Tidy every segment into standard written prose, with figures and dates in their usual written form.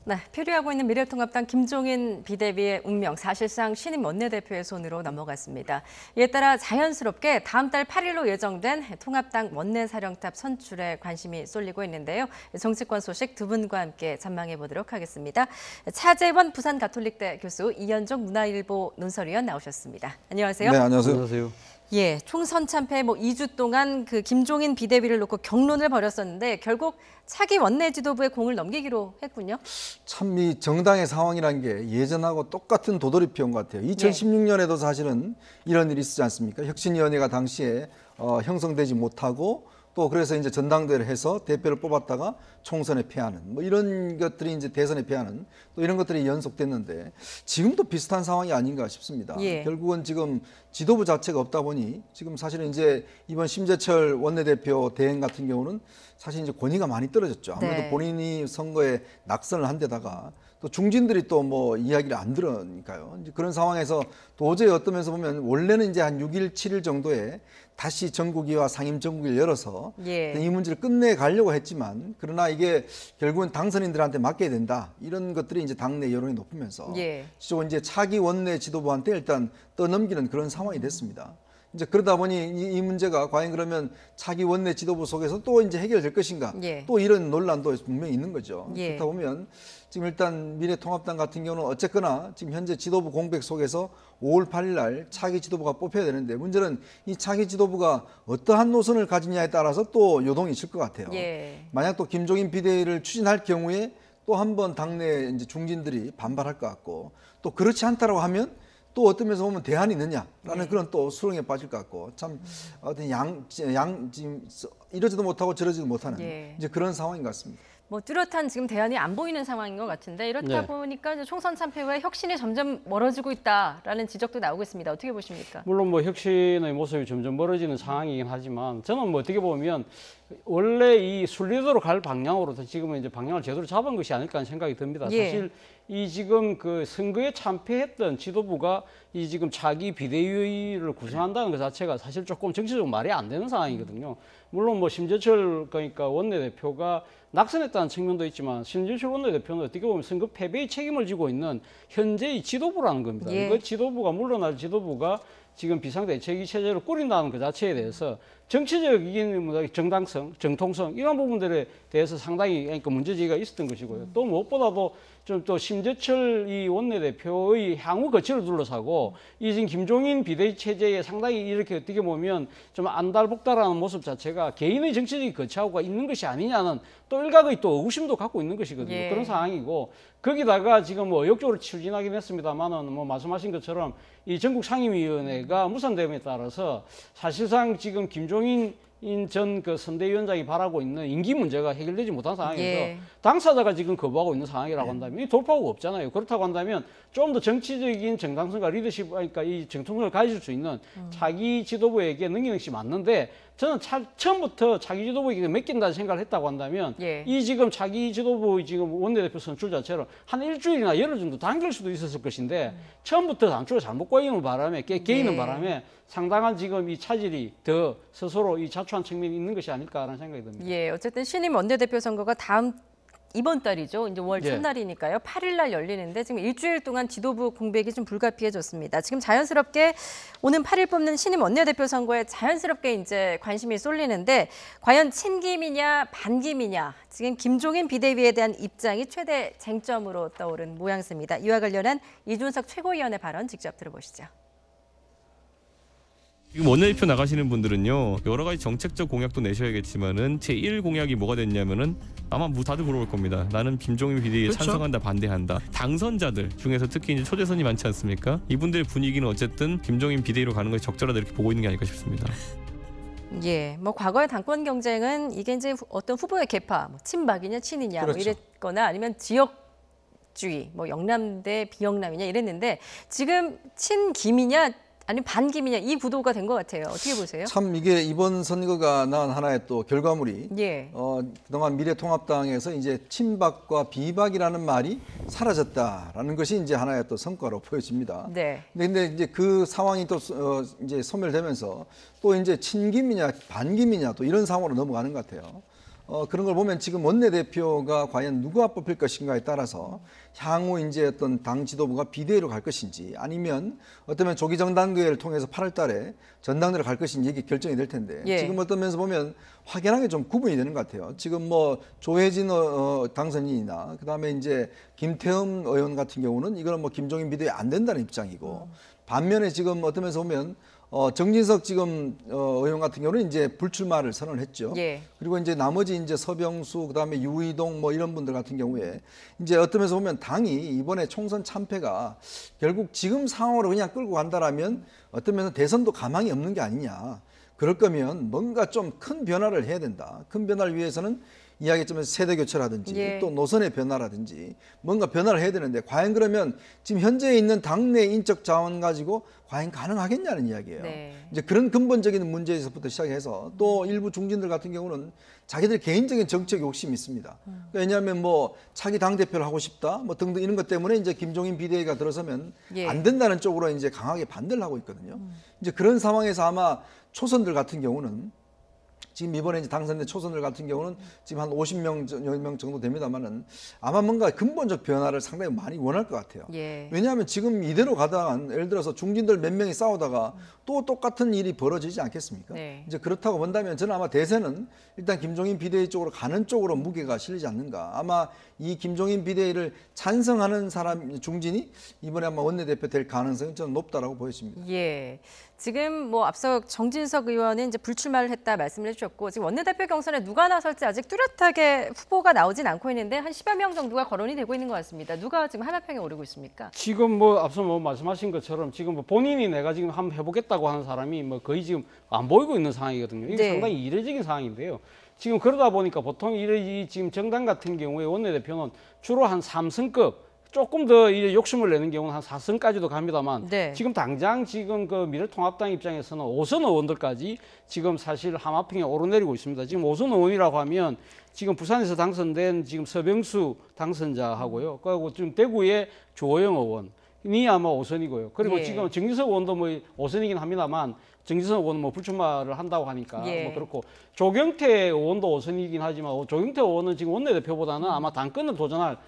네, 표류하고 있는 미래통합당 김종인 비대위의 운명 사실상 신임 원내대표의 손으로 넘어갔습니다. 이에 따라 자연스럽게 다음 달 8일로 예정된 통합당 원내사령탑 선출에 관심이 쏠리고 있는데요. 정치권 소식 두 분과 함께 전망해 보도록 하겠습니다. 차재원 부산가톨릭대 교수, 이현종 문화일보 논설위원 나오셨습니다. 안녕하세요. 네, 안녕하세요. 안녕하세요. 예, 총선 참패 2주 동안 그 김종인 비대위를 놓고 경론을 벌였었는데 결국 차기 원내 지도부의 공을 넘기기로 했군요. 참 이 정당의 상황이란 게 예전하고 똑같은 도돌이표인 것 같아요. 2016년에도 사실은 이런 일이 있었지 않습니까? 혁신위원회가 당시에 형성되지 못하고 또 그래서 이제 전당대회를 해서 대표를 뽑았다가 총선에 패하는 뭐 이런 것들이 이제 대선에 패하는 또 이런 것들이 연속됐는데 지금도 비슷한 상황이 아닌가 싶습니다. 예. 결국은 지금 지도부 자체가 없다 보니 지금 사실은 이제 이번 심재철 원내대표 대행 같은 경우는 사실 이제 권위가 많이 떨어졌죠. 아무래도 네. 본인이 선거에 낙선을 한 데다가 또 중진들이 또 뭐 이야기를 안 들으니까요. 이제 그런 상황에서 도저히 어떤 면에서 보면 원래는 이제 한 6일, 7일 정도에 다시 전국위와 상임 전국위를 열어서 예. 이 문제를 끝내 가려고 했지만 그러나 이게 결국은 당선인들한테 맡겨야 된다. 이런 것들이 이제 당내 여론이 높으면서 예. 지금 이제 차기 원내 지도부한테 일단 떠넘기는 그런 상황이 됐습니다. 이제 그러다 보니 이 문제가 과연 그러면 차기 원내 지도부 속에서 또 이제 해결될 것인가? 예. 또 이런 논란도 분명히 있는 거죠. 예. 그렇다 보면 지금 일단 미래통합당 같은 경우는 어쨌거나 지금 현재 지도부 공백 속에서 5월 8일 날 차기 지도부가 뽑혀야 되는데 문제는 이 차기 지도부가 어떠한 노선을 가지냐에 따라서 또 요동이 있을 것 같아요. 예. 만약 또 김종인 비대위를 추진할 경우에 또 한 번 당내 이제 중진들이 반발할 것 같고 또 그렇지 않다라고 하면 또 어떤 면에서 보면 대안이 있느냐라는 그런 또 수렁에 빠질 것 같고 참 어떤 지금 이러지도 못하고 저러지도 못하는 예. 이제 그런 상황인 것 같습니다. 뭐 뚜렷한 지금 대안이 안 보이는 상황인 것 같은데 이렇다 네. 보니까 이제 총선 참패 후에 혁신이 점점 멀어지고 있다라는 지적도 나오고 있습니다. 어떻게 보십니까? 물론 뭐 혁신의 모습이 점점 멀어지는 상황이긴 하지만 저는 뭐 어떻게 보면 원래 이 순리대로 갈 방향으로 지금은 이제 방향을 제대로 잡은 것이 아닐까 하는 생각이 듭니다. 예. 사실 이 지금 그 선거에 참패했던 지도부가 이 지금 차기 비대위를 구성한다는 것 자체가 사실 조금 정치적으로 말이 안 되는 상황이거든요. 물론 뭐 심재철 그러니까 원내대표가 낙선했다는 측면도 있지만 심재철 원내대표는 어떻게 보면 선거 패배의 책임을 지고 있는 현재의 지도부라는 겁니다. 예. 그 지도부가 물러날 지도부가 지금 비상대책위 체제를 꾸린다는 그 자체에 대해서 정치적인 뭐 정당성, 정통성 이런 부분들에 대해서 상당히 그러니까 문제제기가 있었던 것이고요. 또 무엇보다도 좀 또 심재철 이 원내대표의 향후 거취를 둘러싸고 이 지금 김종인 비대위 체제에 상당히 이렇게 어떻게 보면 좀 안달복달하는 모습 자체가 개인의 정치적인 거취하고가 있는 것이 아니냐는 또 일각의 또 의구심도 갖고 있는 것이거든요. 예. 그런 상황이고 거기다가 지금 뭐 의욕적으로 추진하긴 했습니다만은 뭐 말씀하신 것처럼 이 전국 상임위원회가 무산됨에 따라서 사실상 지금 김종인 전 그 선대위원장이 바라고 있는 임기 문제가 해결되지 못한 상황에서 예. 당사자가 지금 거부하고 있는 상황이라고 한다면 이 돌파구가 없잖아요. 그렇다고 한다면 좀 더 정치적인 정당성과 리더십, 그러니까 이 정통성을 가질 수 있는 차기 지도부에게 넘기는 것이 맞는데 저는 처음부터 차기 지도부에게 맡긴다는 생각을 했다고 한다면 예. 이 지금 차기 지도부 지금 원내대표 선출 자체로 한 일주일이나 열흘 정도 당길 수도 있었을 것인데 처음부터 당초에 잘못 꼬이는 바람에 깨이는 예. 바람에 상당한 지금 이 차질이 더 스스로 이 자초한 측면이 있는 것이 아닐까라는 생각이 듭니다. 예, 어쨌든 신임 원내대표 선거가 이번 달이죠. 이제 5월 예. 첫날이니까요. 8일 날 열리는데 지금 일주일 동안 지도부 공백이 좀 불가피해졌습니다. 지금 자연스럽게 오는 8일 뽑는 신임 원내대표 선거에 자연스럽게 이제 관심이 쏠리는데 과연 친김이냐 반김이냐 지금 김종인 비대위에 대한 입장이 최대 쟁점으로 떠오른 모양새입니다. 이와 관련한 이준석 최고위원의 발언 직접 들어보시죠. 지금 원내대표 나가시는 분들은요 여러 가지 정책적 공약도 내셔야겠지만은 제1 공약이 뭐가 됐냐면은 아마 다들 물어볼 겁니다. 나는 김종인 비대위에 그렇죠. 찬성한다 반대한다. 당선자들 중에서 특히 이제 초재선이 많지 않습니까? 이분들의 분위기는 어쨌든 김종인 비대위로 가는 것이 적절하다 이렇게 보고 있는 게 아닐까 싶습니다. 예, 뭐 과거의 당권 경쟁은 이게 이제 어떤 후보의 계파, 뭐 친박이냐 친이냐 뭐 그렇죠. 이랬거나 아니면 지역주의, 뭐 영남대 비영남이냐 이랬는데 지금 친김이냐 아니면 반김이냐 이 구도가 된 것 같아요. 어떻게 보세요? 참 이게 이번 선거가 낳은 하나의 또 결과물이 예. 그동안 미래통합당에서 이제 친박과 비박이라는 말이 사라졌다라는 것이 이제 하나의 또 성과로 보여집니다. 네. 근데 이제 그 상황이 또 이제 소멸되면서 또 이제 친김이냐 반김이냐 또 이런 상황으로 넘어가는 것 같아요. 그런 걸 보면 지금 원내대표가 과연 누가 뽑힐 것인가에 따라서 향후 이제 어떤 당 지도부가 비대위로 갈 것인지 아니면 어쩌면 조기 정당대회를 통해서 8월 달에 전당대회로 갈 것인지 이게 결정이 될 텐데 예. 지금 어떤 면에서 보면 확연하게 좀 구분이 되는 것 같아요. 지금 뭐 조혜진 당선인이나 그다음에 이제 김태흠 의원 같은 경우는 이거는 뭐 김종인 비대위 안 된다는 입장이고 반면에 지금 어떤 면에서 보면 정진석 지금 의원 같은 경우는 이제 불출마를 선언을 했죠. 예. 그리고 이제 나머지 이제 서병수 그다음에 유이동 뭐 이런 분들 같은 경우에 이제 어떤 면에서 보면 당이 이번에 총선 참패가 결국 지금 상황으로 그냥 끌고 간다라면 어떤 면에서 대선도 가망이 없는 게 아니냐. 그럴 거면 뭔가 좀 큰 변화를 해야 된다. 큰 변화를 위해서는 이야기했지만 세대 교체라든지 예. 또 노선의 변화라든지 뭔가 변화를 해야 되는데 과연 그러면 지금 현재 있는 당내 인적 자원 가지고 과연 가능하겠냐는 이야기예요. 네. 이제 그런 근본적인 문제에서부터 시작해서 또 일부 중진들 같은 경우는 자기들 개인적인 정책 욕심이 있습니다. 왜냐하면 뭐 차기 당 대표를 하고 싶다, 뭐 등등 이런 것 때문에 이제 김종인 비대위가 들어서면 예. 안 된다는 쪽으로 이제 강하게 반대를 하고 있거든요. 이제 그런 상황에서 아마 초선들 같은 경우는 지금 이번에 이제 당선된 초선들 같은 경우는 지금 한 50명 정도 됩니다만은 아마 뭔가 근본적 변화를 상당히 많이 원할 것 같아요. 예. 왜냐하면 지금 이대로 가다가 예를 들어서 중진들 몇 명이 싸우다가 또 똑같은 일이 벌어지지 않겠습니까? 네. 이제 그렇다고 본다면 저는 아마 대세는 일단 김종인 비대위 쪽으로 가는 쪽으로 무게가 실리지 않는가. 아마 이 김종인 비대위를 찬성하는 사람 중진이 이번에 아마 원내대표 될 가능성이 저는 높다라고 보여집니다. 예. 지금 뭐 앞서 정진석 의원은 이제 불출마를 했다 말씀을 해주셨고 지금 원내대표 경선에 누가 나설지 아직 뚜렷하게 후보가 나오진 않고 있는데 한 10여 명 정도가 거론이 되고 있는 것 같습니다. 누가 지금 하나평에 오르고 있습니까? 지금 뭐 앞서 뭐 말씀하신 것처럼 지금 뭐 본인이 내가 지금 한번 해보겠다고 하는 사람이 뭐 거의 지금 안 보이고 있는 상황이거든요. 이게 네. 상당히 이례적인 상황인데요. 지금 그러다 보니까 보통 이 지금 정당 같은 경우에 원내대표는 주로 한 3승급 조금 더 이제 욕심을 내는 경우는 한 4승까지도 갑니다만 네. 지금 당장 지금 그 미래통합당 입장에서는 5선 의원들까지 지금 사실 하마평에 오르내리고 있습니다. 지금 5선 의원이라고 하면 지금 부산에서 당선된 지금 서병수 당선자하고요. 그리고 지금 대구의 조호영 의원이 아마 5선이고요. 그리고 예. 지금 정진석 의원도 뭐 5선이긴 합니다만 정진석 의원은 뭐 불출마를 한다고 하니까 예. 뭐 그렇고 조경태 의원도 5선이긴 하지만 조경태 의원은 지금 원내대표보다는 아마 당권을 도전할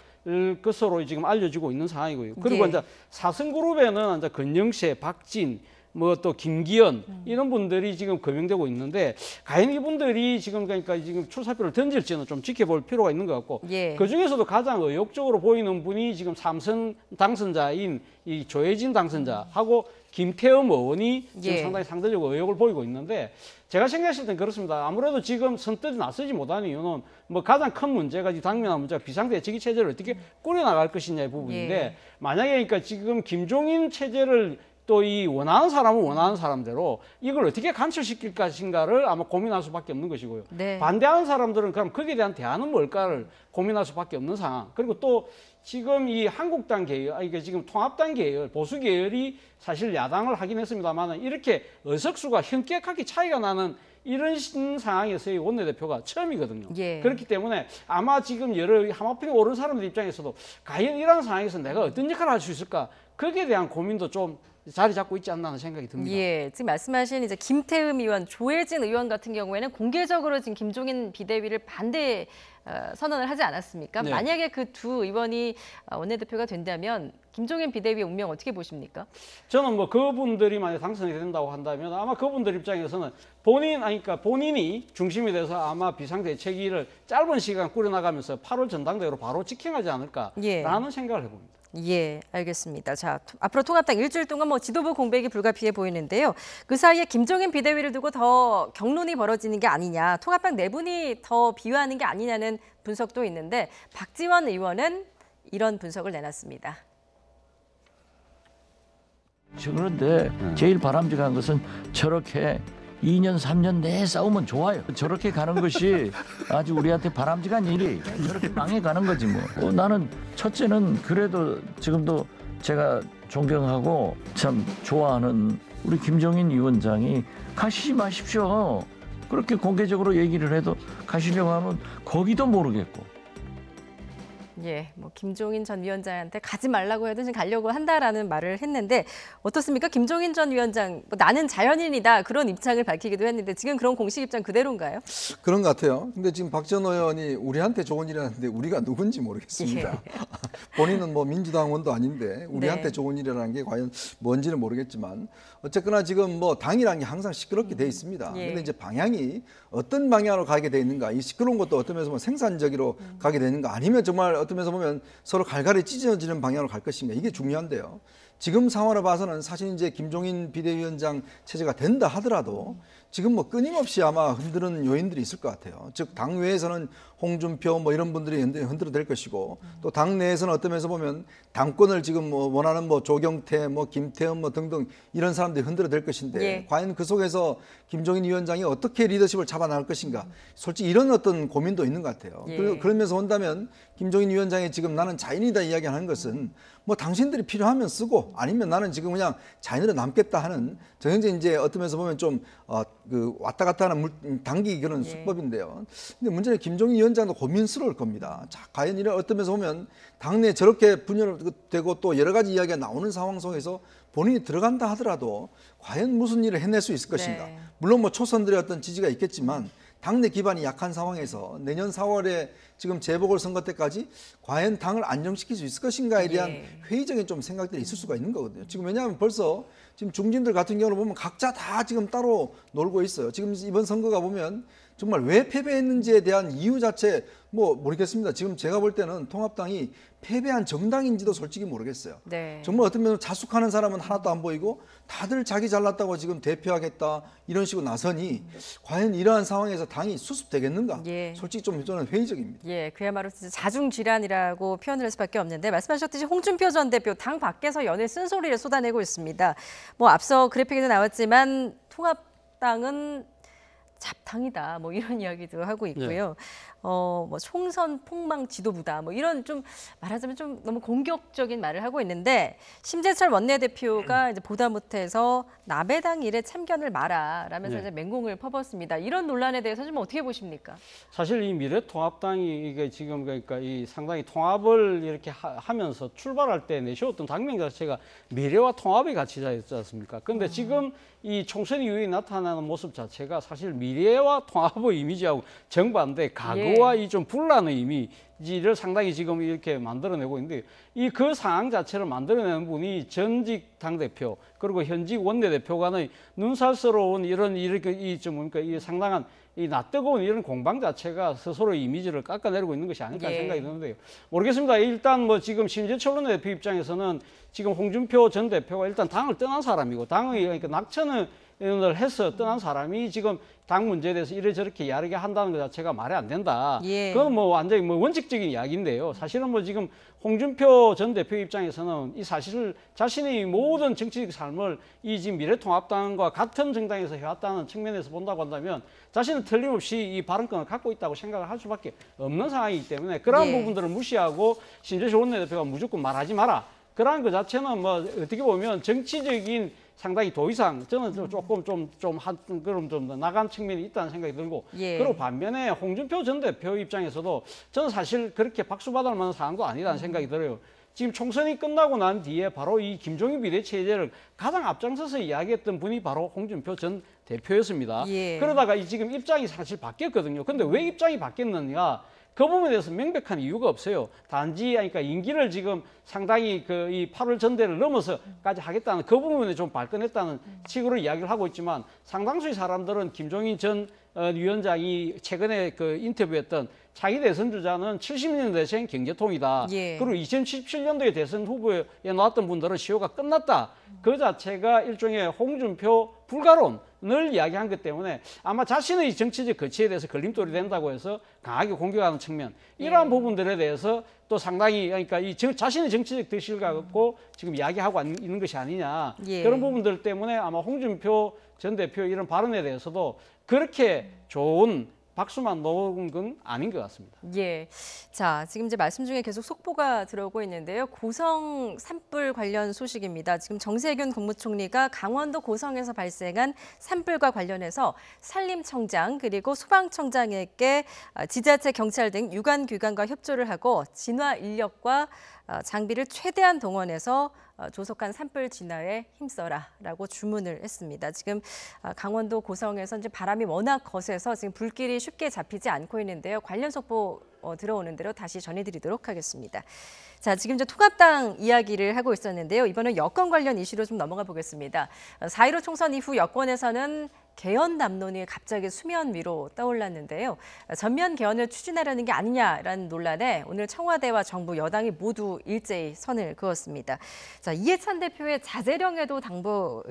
것으로 지금 알려지고 있는 상황이고요. 그리고 예. 이제 4승 그룹에는 이제 건영세, 박진, 뭐 또 김기현 이런 분들이 지금 거명되고 있는데 과연 이분들이 지금 그러니까 지금 출사표를 던질지는 좀 지켜볼 필요가 있는 것 같고 예. 그 중에서도 가장 의욕적으로 보이는 분이 지금 3선 당선자인 이 조혜진 당선자하고 김태흠 의원이 지금 예. 상당히 상대적으로 의욕을 보이고 있는데 제가 생각했을 땐 그렇습니다. 아무래도 지금 선뜻 나서지 못하는 이유는 뭐 가장 큰 문제가 당면한 문제가 비상대책위 체제를 어떻게 꾸려나갈 것이냐의 부분인데 예. 만약에 그러니까 지금 김종인 체제를 또 이 원하는 사람은 원하는 사람대로 이걸 어떻게 관철시킬 것인가를 아마 고민할 수밖에 없는 것이고요. 네. 반대하는 사람들은 그럼 거기에 대한 대안은 뭘까를 고민할 수밖에 없는 상황. 그리고 또 지금 이 한국당 계열, 이게 지금 통합당 계열, 보수 계열이 사실 야당을 하긴 했습니다만 이렇게 의석수가 현격하게 차이가 나는 이런 상황에서의 원내대표가 처음이거든요. 예. 그렇기 때문에 아마 지금 여러 하마평에 오른 사람들 입장에서도 과연 이런 상황에서 내가 어떤 역할을 할 수 있을까? 거기에 대한 고민도 좀 자리 잡고 있지 않나 하는 생각이 듭니다. 예, 지금 말씀하신 이제 김태흠 의원, 조혜진 의원 같은 경우에는 공개적으로 지금 김종인 비대위를 반대 선언을 하지 않았습니까? 네. 만약에 그 두 의원이 원내대표가 된다면 김종인 비대위의 운명 어떻게 보십니까? 저는 뭐 그분들이 만약 당선이 된다고 한다면 아마 그분들 입장에서는 그러니까 본인이 중심이 돼서 아마 비상대책위를 짧은 시간 꾸려나가면서 8월 전당대회로 바로 직행하지 않을까라는 예. 생각을 해봅니다. 예, 알겠습니다. 자, 앞으로 통합당 일주일 동안 뭐 지도부 공백이 불가피해 보이는데요. 그 사이에 김종인 비대위를 두고 더 격론이 벌어지는 게 아니냐, 통합당 내분이 더 비화하는 게 아니냐는 분석도 있는데 박지원 의원은 이런 분석을 내놨습니다. 그런데 제일 바람직한 것은 저렇게 2년, 3년 내에 싸우면 좋아요. 저렇게 가는 것이 아주 우리한테 바람직한 일이 저렇게 망해가는 거지 뭐. 나는 첫째는 그래도 지금도 제가 존경하고 참 좋아하는 우리 김종인 위원장이 가시지 마십시오. 그렇게 공개적으로 얘기를 해도 가시려고 하면 거기도 모르겠고. 예, 뭐 김종인 전 위원장한테 가지 말라고 해도 지금 가려고 한다라는 말을 했는데 어떻습니까? 김종인 전 위원장 뭐 나는 자연인이다 그런 입장을 밝히기도 했는데 지금 그런 공식 입장 그대로인가요? 그런 것 같아요. 근데 지금 박 전 의원이 우리한테 좋은 일이라는데 우리가 누군지 모르겠습니다. 본인은 뭐 민주당원도 아닌데 우리한테 네. 좋은 일이라는 게 과연 뭔지는 모르겠지만 어쨌거나 지금 뭐 당이라는 게 항상 시끄럽게 돼 있습니다. 예. 근데 이제 방향이 어떤 방향으로 가게 돼 있는가, 이 시끄러운 것도 어떤 면에서 보면 생산적으로 가게 되는가, 아니면 정말 어떤 면에서 보면 서로 갈갈이 찢어지는 방향으로 갈 것인가, 이게 중요한데요. 지금 상황을 봐서는 사실 이제 김종인 비대위원장 체제가 된다 하더라도 지금 뭐 끊임없이 아마 흔드는 요인들이 있을 것 같아요. 즉 당외에서는 홍준표 뭐 이런 분들이 흔들어댈 것이고, 또 당내에서는 어떤 면에서 보면 당권을 지금 뭐 원하는 뭐 조경태, 뭐 김태흠 뭐 등등 이런 사람들이 흔들어댈 것인데 예. 과연 그 속에서 김종인 위원장이 어떻게 리더십을 잡아나갈 것인가, 솔직히 이런 어떤 고민도 있는 것 같아요. 예. 그러면서 본다면 김종인 위원장이 지금 나는 자연이다 이야기하는 것은 뭐 당신들이 필요하면 쓰고 아니면 나는 지금 그냥 자연으로 남겠다 하는 정형적인 이제 어떤 면에서 보면 좀 그 왔다 갔다 하는 단기 그런 예. 수법인데요. 근데 문제는 김종인 위원장도 고민스러울 겁니다. 자, 과연 이런 어떤 면에서 보면 당내 저렇게 분열되고 또 여러 가지 이야기가 나오는 상황 속에서 본인이 들어간다 하더라도 과연 무슨 일을 해낼 수 있을 것인가. 네. 물론 뭐 초선들의 어떤 지지가 있겠지만 당내 기반이 약한 상황에서 내년 4월에 지금 재보궐선거 때까지 과연 당을 안정시킬 수 있을 것인가에 대한 예. 회의적인 좀 생각들이 있을 수가 있는 거거든요. 지금 왜냐하면 벌써 지금 중진들 같은 경우를 보면 각자 다 지금 따로 놀고 있어요. 지금 이번 선거가 보면 정말 왜 패배했는지에 대한 이유 자체 뭐 모르겠습니다. 지금 제가 볼 때는 통합당이 패배한 정당인지도 솔직히 모르겠어요. 네. 정말 어떤 면에서 자숙하는 사람은 하나도 안 보이고 다들 자기 잘났다고 지금 대표하겠다 이런 식으로 나서니 과연 이러한 상황에서 당이 수습되겠는가? 예. 솔직히 좀 저는 회의적입니다. 예, 그야말로 진짜 자중질환이라고 표현을 할 수밖에 없는데 말씀하셨듯이 홍준표 전 대표 당 밖에서 연일 쓴소리를 쏟아내고 있습니다. 뭐 앞서 그래픽에도 나왔지만 통합당은 잡당이다 뭐 이런 이야기도 하고 있고요. 뭐 총선 폭망 지도부다 뭐 이런 좀 말하자면 좀 너무 공격적인 말을 하고 있는데 심재철 원내대표가 이제 보다 못해서 나배당 일에 참견을 마라라면서 네. 이제 맹공을 퍼붓습니다. 이런 논란에 대해서 좀 어떻게 보십니까? 사실 이 미래통합당이 이게 지금 그러니까 이 상당히 통합을 이렇게 하면서 출발할 때 내세웠던 당명 자체가 미래와 통합의 가치자였지 않습니까? 그런데 지금 이 총선 이후에 나타나는 모습 자체가 사실 미래와 통합의 이미지하고 정반대 과거와 이 좀 분란의 이미지를 상당히 지금 이렇게 만들어내고 있는데 이 그 상황 자체를 만들어내는 분이 전직 당대표 그리고 현직 원내대표 간의 눈살스러운 이런 이렇게 이좀 뭡니까 이 상당한 이 낯뜨거운 이런 공방 자체가 스스로의 이미지를 깎아내리고 있는 것이 아닐까 예. 생각이 드는데요. 모르겠습니다. 일단 뭐 지금 심재철 원내대표 입장에서는 지금 홍준표 전 대표가 일단 당을 떠난 사람이고 당의 그러니까 낙천을 해서 떠난 사람이 지금 당 문제에 대해서 이래저렇게 이야기 한다는 것 자체가 말이 안 된다. 예. 그건 뭐 완전히 뭐 원칙적인 이야기인데요. 사실은 뭐 지금 홍준표 전 대표 입장에서는 이 사실을 자신의 모든 정치적 삶을 이 지금 미래통합당과 같은 정당에서 해왔다는 측면에서 본다고 한다면 자신은 틀림없이 이 발언권을 갖고 있다고 생각을 할 수밖에 없는 상황이기 때문에 그러한 예. 부분들을 무시하고 심재철 원내대표가 무조건 말하지 마라. 그러한 것 자체는 뭐 어떻게 보면 정치적인 상당히 더 이상 저는 조금 그럼 좀 나간 측면이 있다는 생각이 들고 예. 그리고 반면에 홍준표 전 대표 입장에서도 저는 사실 그렇게 박수 받을 만한 상황도 아니라는 생각이 들어요. 지금 총선이 끝나고 난 뒤에 바로 이 김종인 비대체제를 가장 앞장서서 이야기했던 분이 바로 홍준표 전 대표였습니다. 예. 그러다가 지금 입장이 사실 바뀌었거든요. 근데 왜 입장이 바뀌었느냐? 그 부분에 대해서 명백한 이유가 없어요. 단지 그러니까 임기를 지금 상당히 그 이 8월 전대를 넘어서까지 하겠다는 그 부분에 좀 발끈했다는 식으로 이야기를 하고 있지만 상당수의 사람들은 김종인 전 위원장이 최근에 그 인터뷰했던 차기 대선 주자는 70년대생 경제통이다. 예. 그리고 2017년도에 대선 후보에 나왔던 분들은 시효가 끝났다. 그 자체가 일종의 홍준표 불가론을 이야기한 것 때문에 아마 자신의 정치적 거치에 대해서 걸림돌이 된다고 해서 강하게 공격하는 측면 이러한 부분들에 대해서 또 상당히 그러니까 이 자신의 정치적 득실과 갖고 지금 이야기하고 있는 것이 아니냐 예. 그런 부분들 때문에 아마 홍준표 전 대표 이런 발언에 대해서도 그렇게 좋은 박수만 놓은 건 아닌 것 같습니다. 예. 자, 지금 이제 말씀 중에 계속 속보가 들어오고 있는데요. 고성 산불 관련 소식입니다. 지금 정세균 국무총리가 강원도 고성에서 발생한 산불과 관련해서 산림청장 그리고 소방청장에게 지자체, 경찰 등 유관 기관과 협조를 하고 진화 인력과 장비를 최대한 동원해서 조속한 산불 진화에 힘써라라고 주문을 했습니다. 지금 강원도 고성에서 이제 바람이 워낙 거세서 지금 불길이 쉽게 잡히지 않고 있는데요. 관련 속보 들어오는 대로 다시 전해드리도록 하겠습니다. 자, 지금 이제 통합당 이야기를 하고 있었는데요. 이번은 여권 관련 이슈로 좀 넘어가 보겠습니다. 4.15 총선 이후 여권에서는 개헌 담론이 갑자기 수면 위로 떠올랐는데요. 전면 개헌을 추진하려는 게 아니냐라는 논란에 오늘 청와대와 정부 여당이 모두 일제히 선을 그었습니다. 자, 이해찬 대표의 자제령에도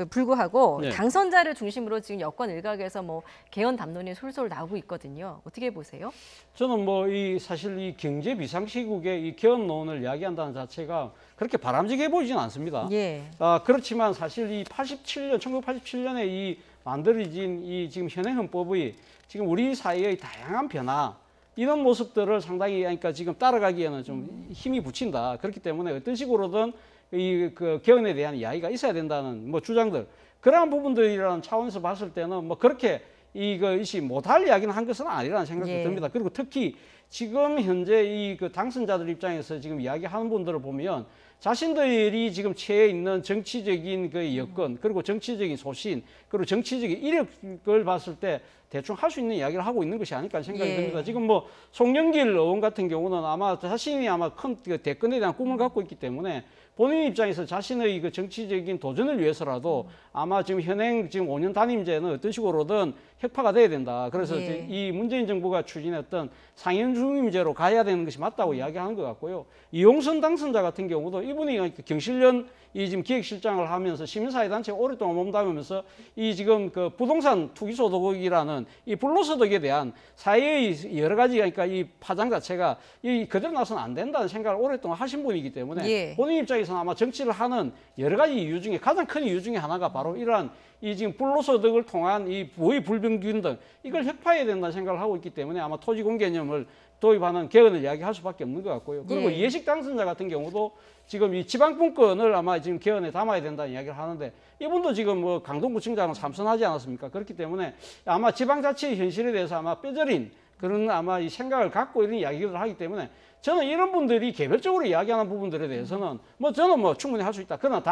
불구하고 네. 당선자를 중심으로 지금 여권 일각에서 뭐 개헌 담론이 솔솔 나오고 있거든요. 어떻게 보세요? 저는 뭐 사실 이 경제 비상시국에 이 개헌론을 이야기한다는 자체가 그렇게 바람직해 보이지는 않습니다. 예. 그렇지만 사실 이 1987년에 이 만들어진 이 지금 현행 헌법의 지금 우리 사회의 다양한 변화 이런 모습들을 상당히 그러니까 지금 따라가기에는 좀 힘이 붙인다. 그렇기 때문에 어떤 식으로든 그 개헌에 대한 이야기가 있어야 된다는 뭐 주장들 그러한 부분들이라는 차원에서 봤을 때는 뭐 그렇게 이것이 못할 이야기는 한 것은 아니라는 생각이 예. 듭니다. 그리고 특히 지금 현재 이 그 당선자들 입장에서 지금 이야기하는 분들을 보면 자신들이 지금 처해 있는 정치적인 그 여건 그리고 정치적인 소신 그리고 정치적인 이력을 봤을 때 대충 할 수 있는 이야기를 하고 있는 것이 아닐까 생각이 예. 듭니다. 지금 뭐 송영길 의원 같은 경우는 아마 자신이 아마 큰 대권에 대한 꿈을 갖고 있기 때문에 본인 입장에서 자신의 그 정치적인 도전을 위해서라도 아마 지금 현행 지금 5년 단임제는 어떤 식으로든 혁파가 돼야 된다. 그래서 예. 이 문재인 정부가 추진했던 상현 중임제로 가야 되는 것이 맞다고 이야기하는 것 같고요. 이용선 당선자 같은 경우도 이분이 경실련 이 지금 기획실장을 하면서 시민사회단체에 오랫동안 몸담으면서 이 지금 그 부동산 투기소득이라는 이 불로소득에 대한 사회의 여러 가지 그러니까 이 파장 자체가 이 그대로 나서는 안 된다는 생각을 오랫동안 하신 분이기 때문에 예. 본인 입장에서는 아마 정치를 하는 여러 가지 이유 중에 가장 큰 이유 중에 하나가 바로 이러한 이 지금 불로소득을 통한 이 부의 불평균 등 이걸 혁파해야 된다는 생각을 하고 있기 때문에 아마 토지공 개념을 도입하는 개헌을 이야기할 수밖에 없는 것 같고요. 그리고 예. 예식 당선자 같은 경우도 지금 이 지방분권을 아마 지금 개헌에 담아야 된다는 이야기를 하는데 이분도 지금 뭐 강동구청장은 삼선하지 않았습니까? 그렇기 때문에 아마 지방자치의 현실에 대해서 아마 뼈저린 그런 아마 이 생각을 갖고 이런 이야기를 하기 때문에 저는 이런 분들이 개별적으로 이야기하는 부분들에 대해서는 뭐 저는 뭐 충분히 할 수 있다. 그러나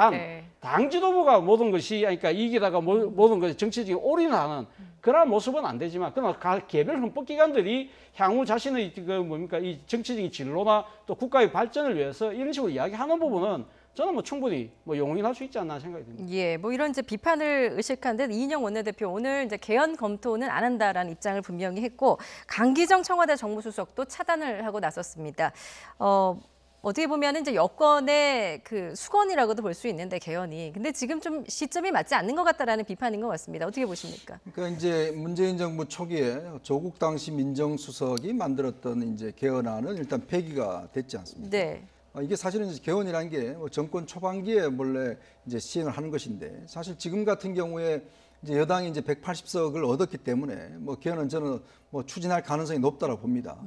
당 지도부가 모든 것이 그러니까 이기다가 모든 것이 정치적인 올인하는 그런 모습은 안 되지만 그러나 개별 헌법기관들이 향후 자신의 그 뭡니까 이 정치적인 진로나 또 국가의 발전을 위해서 이런 식으로 이야기하는 부분은 저는 뭐 충분히 뭐 용인할 수 있지 않나 생각이 듭니다. 예, 뭐 이런 이제 비판을 의식한 듯 이인영 원내대표 오늘 이제 개헌 검토는 안 한다라는 입장을 분명히 했고 강기정 청와대 정무수석도 차단을 하고 나섰습니다. 어떻게 보면 이제 여권의 그 수건이라고도 볼 수 있는데 개헌이 근데 지금 좀 시점이 맞지 않는 것 같다라는 비판인 것 같습니다. 어떻게 보십니까? 그러니까 이제 문재인 정부 초기에 조국 당시 민정수석이 만들었던 이제 개헌안은 일단 폐기가 됐지 않습니까? 네. 이게 사실은 이제 개헌이라는 게 정권 초반기에 원래 이제 시행을 하는 것인데 사실 지금 같은 경우에 이제 여당이 이제 180석을 얻었기 때문에 뭐 개헌은 저는 뭐 추진할 가능성이 높다고 봅니다.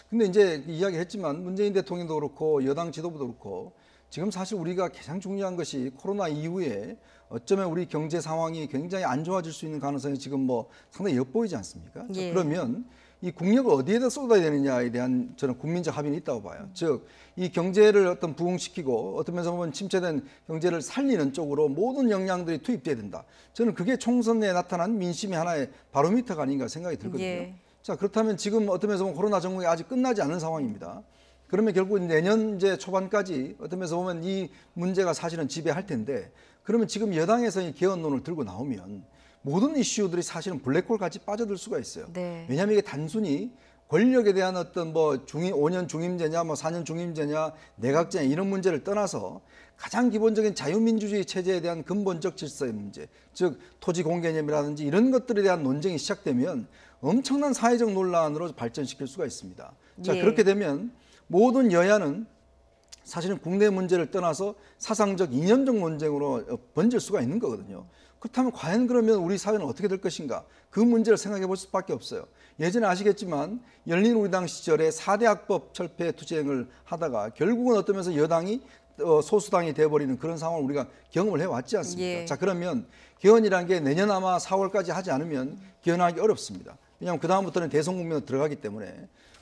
근데 이제 이야기했지만 문재인 대통령도 그렇고 여당 지도부도 그렇고 지금 사실 우리가 가장 중요한 것이 코로나 이후에 어쩌면 우리 경제 상황이 굉장히 안 좋아질 수 있는 가능성이 지금 뭐 상당히 엿보이지 않습니까? 예. 그러면 이 국력을 어디에다 쏟아야 되느냐에 대한 저는 국민적 합의는 있다고 봐요. 즉, 이 경제를 어떤 부흥시키고 어떤 면에서 보면 침체된 경제를 살리는 쪽으로 모든 역량들이 투입돼야 된다. 저는 그게 총선에 나타난 민심의 하나의 바로미터가 아닌가 생각이 들거든요. 예. 자, 그렇다면 지금 어떤 면에서 보면 코로나 전국이 아직 끝나지 않은 상황입니다. 그러면 결국 내년 이제 초반까지 어떤 면에서 보면 이 문제가 사실은 지배할 텐데 그러면 지금 여당에서 이 개헌론을 들고 나오면 모든 이슈들이 사실은 블랙홀 같이 빠져들 수가 있어요. 네. 왜냐하면 이게 단순히 권력에 대한 어떤 뭐 5년 중임제냐, 뭐 4년 중임제냐, 내각제냐 이런 문제를 떠나서 가장 기본적인 자유민주주의 체제에 대한 근본적 질서의 문제, 즉 토지 공개념이라든지 이런 것들에 대한 논쟁이 시작되면 엄청난 사회적 논란으로 발전시킬 수가 있습니다. 자, 예. 그렇게 되면 모든 여야는 사실은 국내 문제를 떠나서 사상적 이념적 논쟁으로 번질 수가 있는 거거든요. 그렇다면 과연 그러면 우리 사회는 어떻게 될 것인가? 그 문제를 생각해 볼 수밖에 없어요. 예전에 아시겠지만 열린우리당 시절에 4대 악법 철폐 투쟁을 하다가 결국은 어떤 면에서 여당이 소수당이 돼버리는 그런 상황을 우리가 경험을 해왔지 않습니까? 예. 자, 그러면 개헌이라는 게 내년 아마 4월까지 하지 않으면 개헌하기 어렵습니다. 왜냐하면 그다음부터는 대선 국면으로 들어가기 때문에.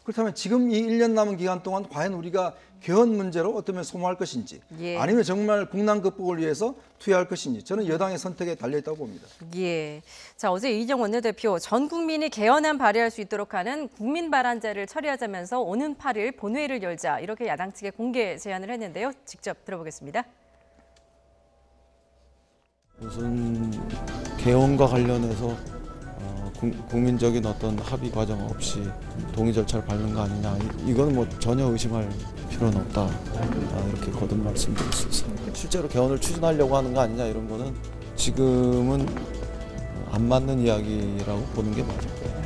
그렇다면 지금 이 1년 남은 기간 동안 과연 우리가 개헌 문제로 어쩌면 소모할 것인지 예. 아니면 정말 국난 극복을 위해서 투여할 것인지 저는 여당의 선택에 달려있다고 봅니다. 예. 자, 어제 이인영 원내대표 전 국민이 개헌안 발의할 수 있도록 하는 국민발안제를 처리하자면서 오는 8일 본회의를 열자 이렇게 야당 측에 공개 제안을 했는데요. 직접 들어보겠습니다. 우선 개헌과 관련해서 국민적인 어떤 합의 과정 없이 동의 절차를 밟는 거 아니냐, 이건 뭐 전혀 의심할 필요는 없다, 이렇게 거듭 말씀드릴 수 있습니다. 실제로 개헌을 추진하려고 하는 거 아니냐, 이런 거는 지금은 안 맞는 이야기라고 보는 게 맞을 거예요.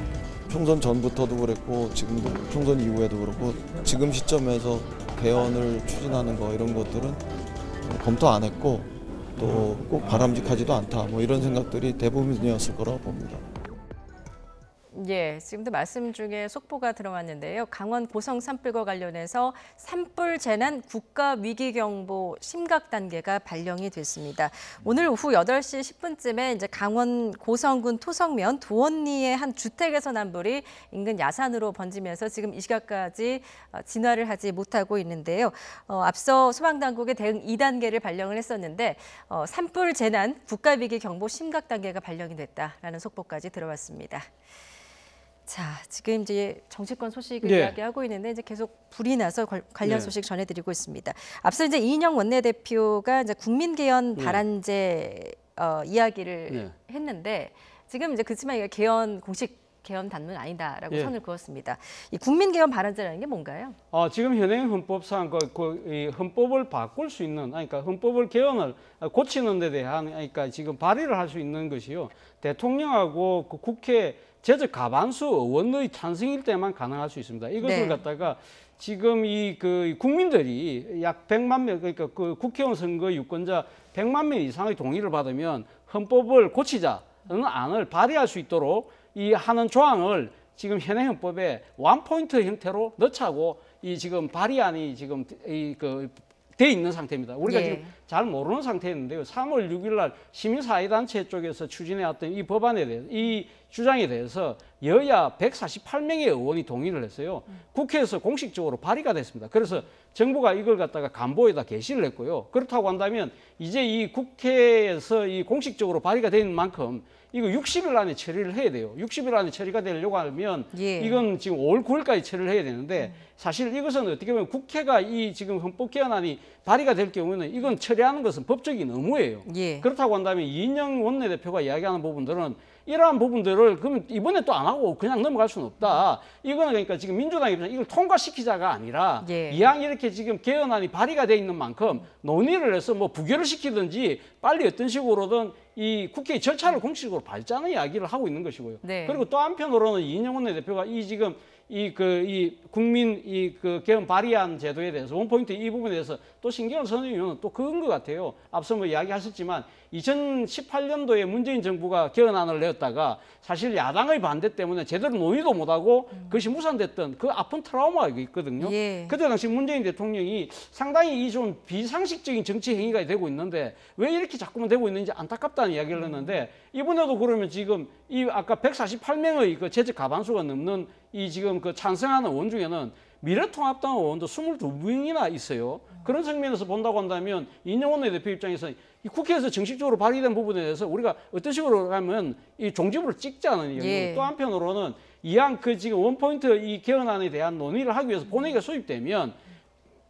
총선 전부터도 그랬고 지금도 총선 이후에도 그렇고 지금 시점에서 개헌을 추진하는 거 이런 것들은 검토 안 했고 또 꼭 바람직하지도 않다, 뭐 이런 생각들이 대부분이었을 거라고 봅니다. 예, 지금도 말씀 중에 속보가 들어왔는데요. 강원 고성 산불과 관련해서 산불 재난 국가위기경보 심각 단계가 발령이 됐습니다. 오늘 오후 8시 10분쯤에 이제 강원 고성군 토성면 도원리의 한 주택에서 난 불이 인근 야산으로 번지면서 지금 이 시각까지 진화를 하지 못하고 있는데요. 앞서 소방당국의 대응 2단계를 발령을 했었는데 산불 재난 국가위기경보 심각 단계가 발령이 됐다라는 속보까지 들어왔습니다. 자, 지금 이제 정치권 소식을 네. 이야기하고 있는데 이제 계속 불이 나서 관련 네. 소식 전해드리고 있습니다. 앞서 이제 이인영 원내대표가 이제 국민개헌 발안제 이야기를 네. 했는데 지금 이제 그렇지만 이게 공식 개헌 단문 아니다라고 예. 선을 그었습니다. 이 국민개헌 발안제라는 게 뭔가요? 지금 현행 헌법상 이 헌법을 바꿀 수 있는, 그러니까 헌법을 개헌을 고치는 데 대한, 그러니까 지금 발의를 할 수 있는 것이요. 대통령하고 그 국회 제적 과반수 의원의 찬성일 때만 가능할 수 있습니다. 이것을 네. 갖다가 지금 그 국민들이 약 100만 명, 그러니까 그 국회의원 선거 유권자 100만 명 이상의 동의를 받으면 헌법을 고치자는 안을 발의할 수 있도록 이 하는 조항을 지금 현행 헌법에 원포인트 형태로 넣자고 이 지금 발의안이 지금 돼 있는 상태입니다. 우리가 예. 지금 잘 모르는 상태였는데요. 3월 6일 날 시민사회단체 쪽에서 추진해왔던 이 법안에 대해서, 이 주장에 대해서 여야 148명의 의원이 동의를 했어요. 국회에서 공식적으로 발의가 됐습니다. 그래서 정부가 이걸 갖다가 간보에다 게시를 했고요. 그렇다고 한다면 이제 이 국회에서 이 공식적으로 발의가 되는 만큼 이거 60일 안에 처리를 해야 돼요. 60일 안에 처리가 되려고 하면 예. 이건 지금 5월 9일까지 처리를 해야 되는데 사실 이것은 어떻게 보면 국회가 이 지금 헌법 개헌안이 발의가 될 경우에는 이건 처리하는 것은 법적인 의무예요. 예. 그렇다고 한다면 이인영 원내대표가 이야기하는 부분들은 이러한 부분들을 그럼 이번에 또 안 하고 그냥 넘어갈 수는 없다. 이거는 그러니까 지금 민주당 입장에서 이걸 통과시키자가 아니라 예. 이왕 이렇게 지금 개헌안이 발의가 돼 있는 만큼 논의를 해서 뭐 부결을 시키든지 빨리 어떤 식으로든 이 국회의 절차를 공식적으로 밟자는 이야기를 하고 있는 것이고요. 네. 그리고 또 한편으로는 이인영 원내대표가 이 지금 이 국민 그 개헌 발의안 제도에 대해서 원포인트 이 부분에 대해서 또 신경을 쓰는 이유는 또 그건 것 같아요. 앞서 뭐 이야기하셨지만 2018년도에 문재인 정부가 개헌안을 내었다가 사실 야당의 반대 때문에 제대로 논의도 못하고 그것이 무산됐던 그 아픈 트라우마가 있거든요. 예. 그때 당시 문재인 대통령이 상당히 이 좀 비상식적인 정치 행위가 되고 있는데 왜 이렇게 자꾸만 되고 있는지 안타깝다는 이야기를 했는데 이번에도 그러면 지금 이 아까 148명의 그 제적 과반수가 넘는 이 지금 그 찬성하는 의원 중에는 미래통합당 의원도 22명이나 있어요. 그런 측면에서 본다고 한다면 이인영 원내대표 입장에서 이 국회에서 정식적으로 발의된 부분에 대해서 우리가 어떤 식으로 하면 이 종지부를 찍자는 이야기고 예. 또 한편으로는 이왕 그 지금 원포인트 이 개헌안에 대한 논의를 하기 위해서 본회의가 소집되면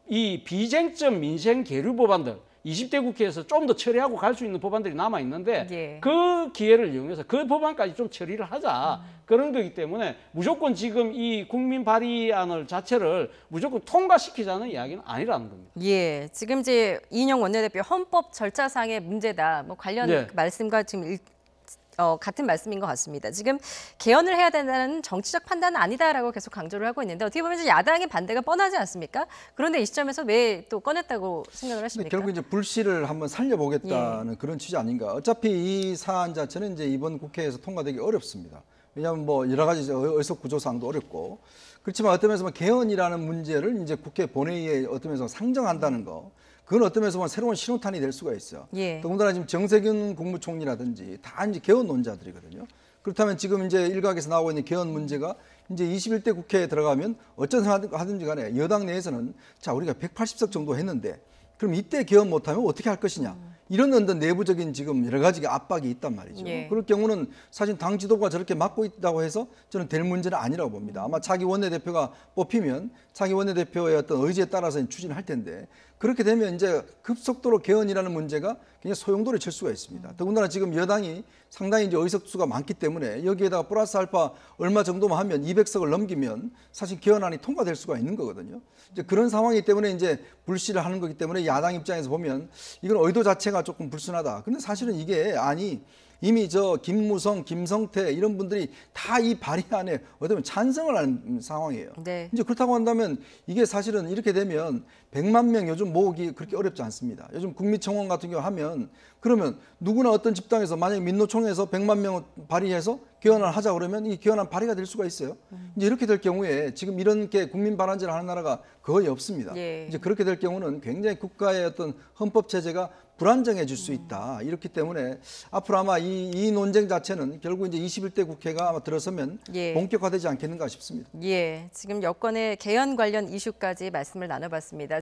이 비쟁점 민생 계류 법안들 20대 국회에서 좀 더 처리하고 갈 수 있는 법안들이 남아 있는데 예. 그 기회를 이용해서 그 법안까지 좀 처리를 하자 그런 거기 때문에 무조건 지금 이 국민 발의안을 자체를 무조건 통과시키자는 이야기는 아니라는 겁니다. 예, 지금 이제 이인영 원내대표 헌법 절차상의 문제다. 뭐 관련 네. 말씀과 지금 같은 말씀인 것 같습니다. 지금 개헌을 해야 된다는 정치적 판단은 아니다라고 계속 강조를 하고 있는데 어떻게 보면 이제 야당의 반대가 뻔하지 않습니까? 그런데 이 시점에서 왜 또 꺼냈다고 생각을 하십니까? 결국 이제 불씨를 한번 살려보겠다는 그런 취지 아닌가. 어차피 이 사안 자체는 이제 이번 국회에서 통과되기 어렵습니다. 왜냐하면 뭐 여러 가지 의석 구조상도 어렵고 그렇지만 어떤 면에서 개헌이라는 문제를 이제 국회 본회의에 어떤 면에서 상정한다는 거. 그건 어떤 면에서 보면 새로운 신호탄이 될 수가 있어요. 예. 더군다나 지금 정세균 국무총리라든지 다 이제 개헌 논자들이거든요. 그렇다면 지금 이제 일각에서 나오고 있는 개헌 문제가 이제 21대 국회에 들어가면 어쩐 하든지 간에 여당 내에서는 자, 우리가 180석 정도 했는데 그럼 이때 개헌 못하면 어떻게 할 것이냐. 이런 어떤 내부적인 지금 여러 가지 압박이 있단 말이죠. 예. 그럴 경우는 사실 당 지도부가 저렇게 막고 있다고 해서 저는 될 문제는 아니라고 봅니다. 아마 차기 원내대표가 뽑히면 차기 원내대표의 어떤 의지에 따라서 추진을 할 텐데 그렇게 되면 이제 급속도로 개헌이라는 문제가 굉장히 소용돌이 칠 수가 있습니다. 더군다나 지금 여당이 상당히 이제 의석수가 많기 때문에 여기에다가 플러스 알파 얼마 정도만 하면 200석을 넘기면 사실 개헌안이 통과될 수가 있는 거거든요. 이제 그런 상황이기 때문에 이제 불씨를 하는 거기 때문에 야당 입장에서 보면 이건 의도 자체가 조금 불순하다. 근데 사실은 이게 이미 저 김무성, 김성태 이런 분들이 다 이 발의안에 어쩌면 찬성을 하는 상황이에요. 네. 이제 그렇다고 한다면 이게 사실은 이렇게 되면 100만 명 요즘 모으기 그렇게 어렵지 않습니다. 요즘 국민청원 같은 경우 하면 그러면 누구나 어떤 집단에서 만약에 민노총에서 100만 명을 발의해서 개헌을 하자 그러면 이 개헌안 발의가 될 수가 있어요. 이제 이렇게 될 경우에 지금 이런 게 국민 발언제를 하는 나라가 거의 없습니다. 예. 이제 그렇게 될 경우는 굉장히 국가의 어떤 헌법 체제가 불안정해질 수 있다. 이렇기 때문에 앞으로 아마 이 논쟁 자체는 결국 이제 21대 국회가 아마 들어서면 예. 본격화되지 않겠는가 싶습니다. 예, 지금 여권의 개헌 관련 이슈까지 말씀을 나눠봤습니다.